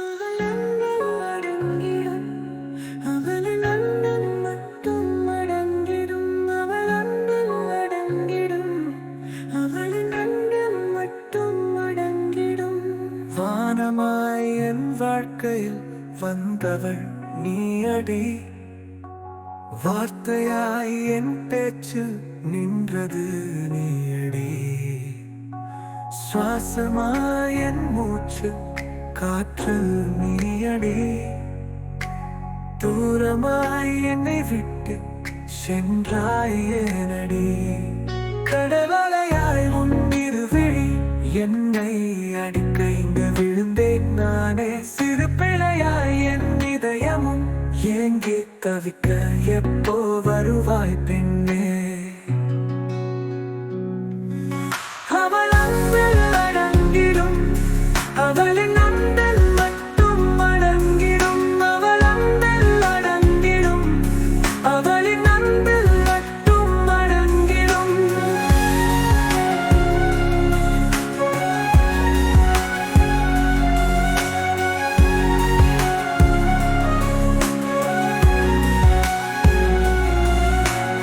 அவள் அன்பில் அடங்கிடும், அவளின் அன்பில் மட்டும் அடங்கிடும். அவள் அன்பில் அடங்கிடும், அவளின் அன்பில் மட்டும் அடங்கிடும். வானமாய் என் வாழ்க்கையில் வந்தவள் நீயடி, வார்த்தையாய் என் பேச்சு நின்றது நீயடி. சுவாசமாய் என் மூச்சு காற்று நீயடி, தூரமாய் என்னை விட்டு சென்றாய் ஏனடி. கடலலையாய் உன் இருவிழி என்னை அடிக்க இங்கு விழுந்தேன் நானே. சிறு பிழையாய் என் இதயமும் ஏங்கி தவிக்க எப்போ வருவாய் பெண்ணே. அவள் அன்பில் அடங்கிடும், அவளின் அன்பில் மட்டும் அடங்கிடும். அவள் அன்பில் அடங்கிடும், அவளின் அன்பில் மட்டும் அடங்கிடும்.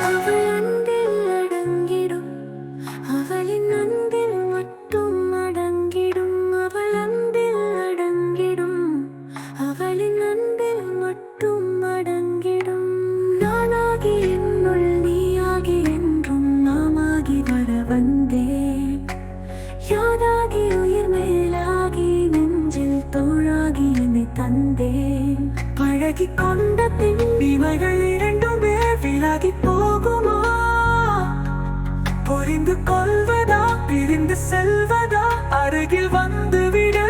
அவள் அன்பில் அடங்கிடும், அவளின் அன்பில் மட்டும் அடங்கிடும். அவள் அன்பில் அடங்கிடும், அவளின் அன்பில் மட்டும் அடங்கிடும். நானாகி என்னுள் நீயாகி என்றும் நாமாகி வர வந்தேன். யாராகி உயிர் மேலாகி நெஞ்சில் தோழாகி என்னை தந்தேன். பழகி கொண்ட பின் இவைகள் இரண்டுமே விலகி போகுமா? புரிந்து கொள்வதா பிரிந்து செல்வதா? அருகில் வந்து விடு